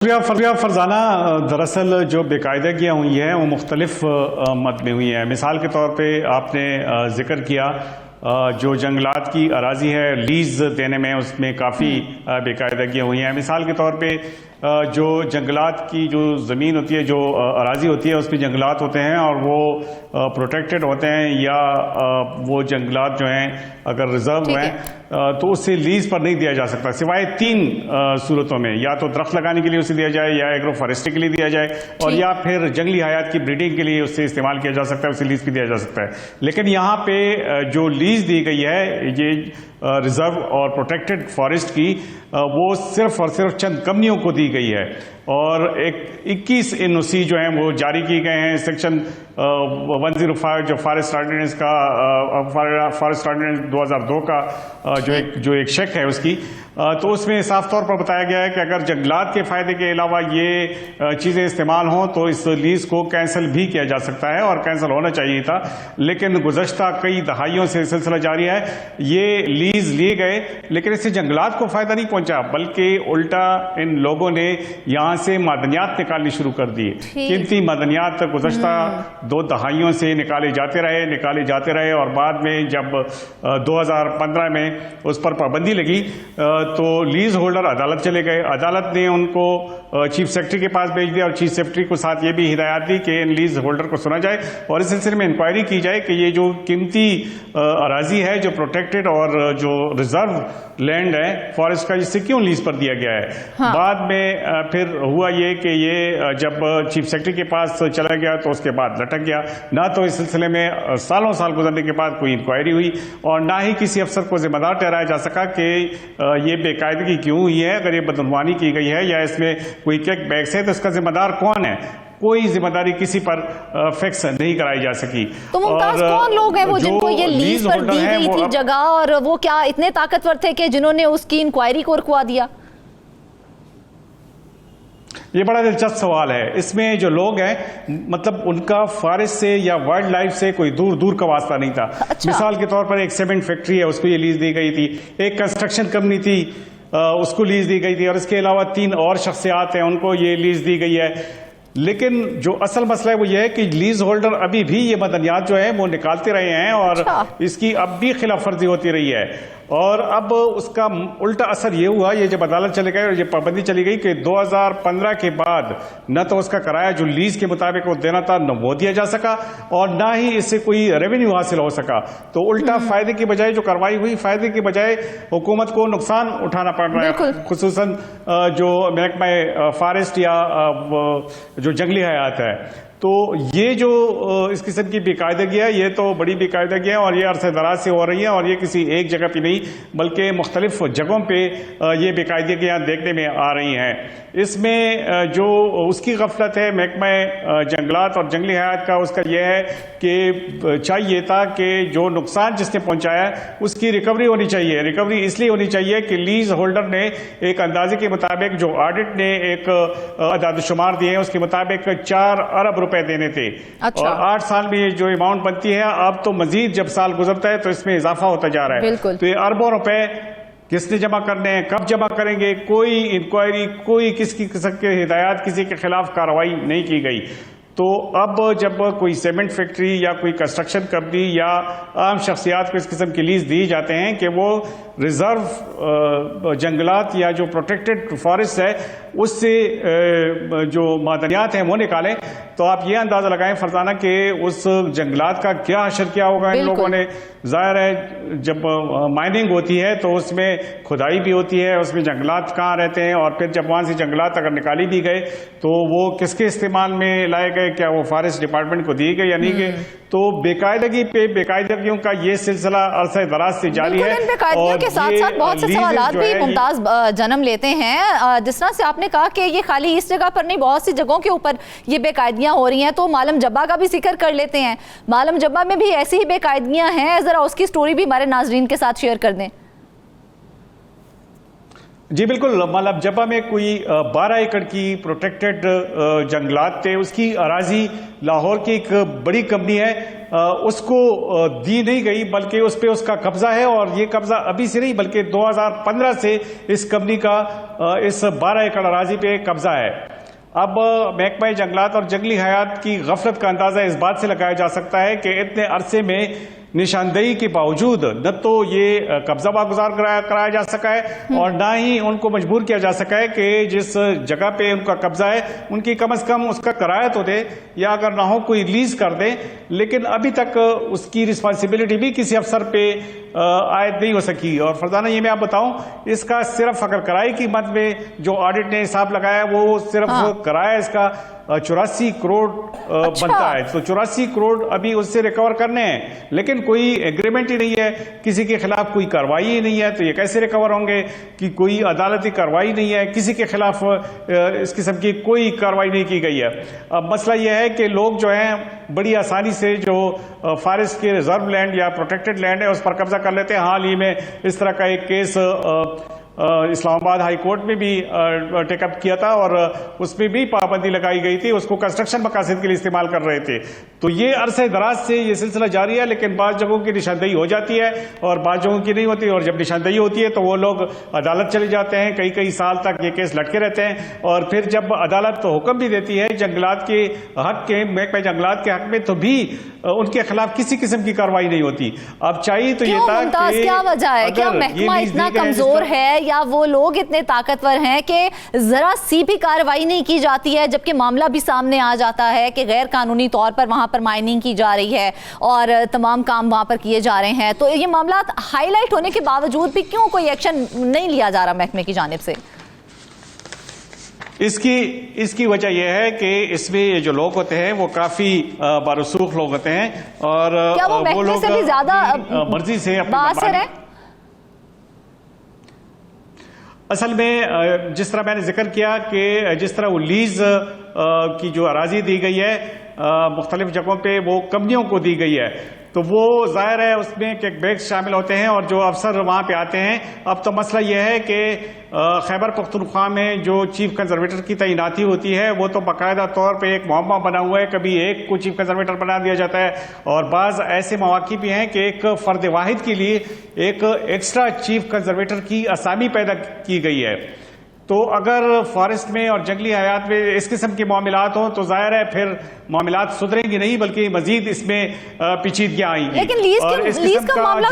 फरजाना, दरअसल जो बेकायदगियाँ हुई हैं वो मुख्तलिफ मद में हुई हैं। मिसाल के तौर पे आपने जिक्र किया जो जंगलात की अराजी है लीज देने में, उसमें काफ़ी बेकायदगियाँ हुई हैं। मिसाल के तौर पे जो जंगलात की जो ज़मीन होती है, जो अराजी होती है, उसमें जंगलात होते हैं और वो प्रोटेक्टेड होते हैं, या वो जंगलात जो हैं अगर रिजर्व हैं तो उससे लीज पर नहीं दिया जा सकता, सिवाय 3 सूरतों में। या तो दरख्त लगाने के लिए उसे दिया जाए, या एग्रो फॉरेस्ट्री के लिए दिया जाए, और या फिर जंगली हयात की ब्रीडिंग के लिए उससे इस्तेमाल किया जा सकता है, उसे लीज पर दिया जा सकता है। लेकिन यहाँ पे जो लीज दी गई है ये रिजर्व और प्रोटेक्टेड फॉरेस्ट की, वो सिर्फ और सिर्फ चंद कंपनियों को दी गई है। और 21 एनओसी जो हैं वो जारी किए गए हैं। सेक्शन 105 जो फॉरेस्ट ऑर्डिनेंस का फॉरेस्ट ऑर्डिनेंस 2002 का जो एक शेक है उसकी, तो उसमें साफ तौर पर बताया गया है कि अगर जंगलात के फायदे के अलावा ये चीज़ें इस्तेमाल हों तो इस लीज को कैंसिल भी किया जा सकता है, और कैंसिल होना चाहिए था। लेकिन गुज़श्ता कई दहाइयों से सिलसिला जारी है। ये लीज लिए गए लेकिन इससे जंगलात को फायदा नहीं पहुंचा, बल्कि उल्टा इन लोगों ने यहाँ से मादनियात निकालनी शुरू कर दी। कीमती मादनियात गुज़श्ता 2 दहाइयों से निकाले जाते रहे, और बाद में जब 2015 में उस पर पाबंदी लगी तो लीज होल्डर अदालत चले गए। अदालत ने उनको चीफ सेक्रेटरी के पास भेज दिया, और चीफ सेक्रेटरी को साथ ये भी हिदायत दी कि इन लीज होल्डर को सुना जाए और इस सिलसिले में इंक्वायरी की जाए कि ये जो कीमती अराजी है, जो प्रोटेक्टेड और जो रिजर्व लैंड है फॉरेस्ट का, इससे क्यों लीज पर दिया गया है। हाँ। बाद में फिर हुआ ये कि ये जब चीफ सेक्रेटरी के पास चला गया तो उसके बाद लटक गया। ना तो इस सिलसिले में सालों साल गुजरने के बाद कोई इंक्वायरी हुई, और ना ही किसी अफसर को जिम्मेदार ठहराया जा सका कि ये बेकायदगी क्यों हुई है, अगर ये बदनवानी की गई है या इसमें कोई किक बैक्स है तो इसका जिम्मेदार कौन है। कोई जिम्मेदारी किसी पर फिक्स नहीं कराई जा सकी। तो मुमताज, कौन लोग हैं वो जिनको ये लीज पर दी गई थी जगह, और वो क्या इतने ताकतवर थे कि जिन्होंने उसकी इंक्वायरी को रुकवा दिया? ये बड़ा दिलचस्प सवाल है। इसमें जो लोग हैं, मतलब उनका फॉरेस्ट से या वाइल्ड लाइफ से कोई दूर दूर का वास्ता नहीं था। अच्छा। मिसाल के तौर पर एक सीमेंट फैक्ट्री है, उसको ये लीज दी गई थी। एक कंस्ट्रक्शन कंपनी थी, उसको लीज दी गई थी, और इसके अलावा 3 और शख्सियात हैं, उनको ये लीज दी गई है। लेकिन जो असल मसला है वो ये है कि लीज होल्डर अभी भी ये मदनियात जो है वो निकालते रहे हैं, और इसकी अब भी खिलाफ वर्जी होती रही है। और अब उसका उल्टा असर ये हुआ, ये जब अदालत चले गए और ये पाबंदी चली गई कि 2015 के बाद न तो उसका किराया जो लीज के मुताबिक वो देना था न वो दिया जा सका, और ना ही इससे कोई रेवेन्यू हासिल हो सका। तो उल्टा फायदे की बजाय जो कार्रवाई हुई, फायदे की बजाय हुकूमत को नुकसान उठाना पड़ रहा है, खुसूसन जो महकमा फॉरेस्ट या जो जंगली हयात है। तो ये जो इस किस्म की बेकायदगी है, ये तो बड़ी बेकायदगी है, और ये अरसे दराज से हो रही है, और ये किसी एक जगह पे नहीं बल्कि मुख्तलिफ जगहों पे ये बेकायदगियाँ देखने में आ रही हैं। इसमें जो उसकी गफलत है महकमा जंगलात और जंगली हयात का, उसका यह है कि चाहिए था कि जो नुकसान जिसने पहुंचाया उसकी रिकवरी होनी चाहिए। रिकवरी इसलिए होनी चाहिए कि लीज होल्डर ने एक अंदाजे के मुताबिक, जो ऑडिट ने एक अदाद-ओ-शुमार दिए हैं उसके मुताबिक 4 अरब रुपए देने थे। अच्छा। और 8 साल में ये जो अमाउंट बनती है, अब तो मजीद जब साल गुजरता है तो इसमें इजाफा होता जा रहा है। तो ये अरबों रुपए किसने जमा करने हैं, कब जमा करेंगे, कोई इंक्वायरी, कोई किसी किस्म के हिदायत, किसी के खिलाफ कार्रवाई नहीं की गई। तो अब जब कोई सीमेंट फैक्ट्री या कोई कंस्ट्रक्शन कंपनी या आम शख्सियात को इस किस्म की लीज दी जाते हैं कि वो रिजर्व जंगलात या जो प्रोटेक्टेड फॉरेस्ट है उससे जो मादनियात हैं वो निकालें, तो आप ये अंदाजा लगाएं फरजाना कि उस जंगलात का क्या असर क्या होगा इन लोगों ने। जाहिर है जब माइनिंग होती है तो उसमें खुदाई भी होती है, उसमें जंगलात कहाँ रहते हैं, और फिर जब वहाँ से जंगलात अगर निकाली भी गए तो वो किसके इस्तेमाल में लाए गए, क्या वो फॉरेस्ट डिपार्टमेंट को दिए गए या नहीं गए। तो बेकायदगी पे बेकायदगियों का ये सिलसिला अरसे दराज से जारी है, और के साथ साथ बहुत से सवालात भी मुमताज जन्म लेते हैं। जिस तरह से आपने कहा कि ये खाली इस जगह पर नहीं, बहुत सी जगहों के ऊपर ये बेकायदगियां हो रही हैं, तो मालम जब्बा का भी जिक्र कर लेते हैं। मालम जब्बा में भी ऐसी ही बेकायदगियां हैं, जरा उसकी स्टोरी भी हमारे नाजरीन के साथ शेयर कर दें। जी बिल्कुल, मतलब जब्बा में कोई 12 एकड़ की प्रोटेक्टेड जंगलात थे, उसकी अराजी लाहौर की एक बड़ी कंपनी है उसको दी नहीं गई, बल्कि उस पर उसका कब्जा है। और ये कब्जा अभी से नहीं बल्कि 2015 से इस कंपनी का इस 12 एकड़ अराजी पे कब्जा है। अब महकमा जंगलात और जंगली हयात की गफलत का अंदाजा इस बात से लगाया जा सकता है कि इतने अरसे में निशानदेही के बावजूद न तो ये कब्जा बागुजार कराया जा सका है और ना ही उनको मजबूर किया जा सका है कि जिस जगह पे उनका कब्जा है उनकी कम से कम उसका किराया तो दे, या अगर ना हो कोई लीज कर दे। लेकिन अभी तक उसकी रिस्पॉन्सिबिलिटी भी किसी अफसर पे आयद नहीं हो सकी। और फरजाना ये मैं आप बताऊं, इसका सिर्फ अगर किराए की मद में जो ऑडिट ने हिसाब लगाया वो सिर्फ किराया इसका 84 करोड़ बनता है। तो 84 करोड़ अभी उससे रिकवर करने हैं, लेकिन कोई एग्रीमेंट ही नहीं है, किसी के खिलाफ कोई कार्रवाई ही नहीं है, तो ये कैसे रिकवर होंगे कि कोई अदालती कार्रवाई नहीं है, किसी के खिलाफ इस किस्म की कोई कार्रवाई नहीं की गई है। अब मसला यह है कि लोग जो हैं बड़ी आसानी से जो फॉरेस्ट के रिजर्व लैंड या प्रोटेक्टेड लैंड है उस पर कब्जा कर लेते हैं। हाल ही में इस तरह का एक केस इस्लामाबाद हाई कोर्ट में भी टेकअप किया था और उसमें भी पाबंदी लगाई गई थी, उसको कंस्ट्रक्शन मकासद के लिए इस्तेमाल कर रहे थे। तो ये अरसे दराज से ये सिलसिला जारी है, लेकिन बाज़ जगहों की निशानदेही हो जाती है और बाज़ जगहों की नहीं होती। और जब निशानदेही होती है तो वो लोग अदालत चले जाते हैं, कई कई साल तक ये केस लटके रहते हैं। और फिर जब अदालत तो हुक्म भी देती है जंगलात के हक के, महकमा जंगलात के हक में, तो भी उनके खिलाफ किसी किस्म की कार्रवाई नहीं होती। अब चाहिए तो ये था कि क्या वजह है, क्या महकमा इतना कमजोर है या वो लोग इतने ताकतवर हैं कि जरा सी भी कार्रवाई नहीं की जाती है, जबकि मामला भी सामने आ जाता है कि गैर कानूनी तौर पर वहां पर माइनिंग की जा रही है और तमाम काम वहां पर किए जा रहे हैं। तो ये मामला हाईलाइट होने के बावजूद भी क्यों कोई एक्शन नहीं लिया जा रहा महकमे की जानिब से? इसकी वजह यह है कि इसमें ये जो लोग होते हैं वो काफी बारसूख लोग होते हैं और क्या वो लोग से भी ज्यादा मर्जी से बासर है? असल में जिस तरह मैंने जिक्र किया कि जिस तरह वो लीज की जो अराजी दी गई है मुख्तलिफ जगहों पे वो कंपनियों को दी गई है, तो वो जाहिर है उसमें किकबैक्स शामिल होते हैं और जो अफसर वहां पे आते हैं। अब तो मसला यह है कि खैबर पख्तूनख्वा में जो चीफ कंजर्वेटर की तैनाती होती है वो तो बाकायदा तौर पे एक मुअम्मा बना हुआ है, कभी एक को चीफ कंजर्वेटर बना दिया जाता है और बाज़ ऐसे मौक़े भी हैं कि एक फर्द वाहिद के लिए एक एक्स्ट्रा चीफ कंजर्वेटर की असामी पैदा की गई है। तो अगर फॉरेस्ट में और जंगली हयात में इस किस्म के मामलात हों तो जाहिर है फिर मामलात सुधरेंगे नहीं बल्कि मजीद इसमें पेचीदगियां आएंगी। लेकिन लीज का मामला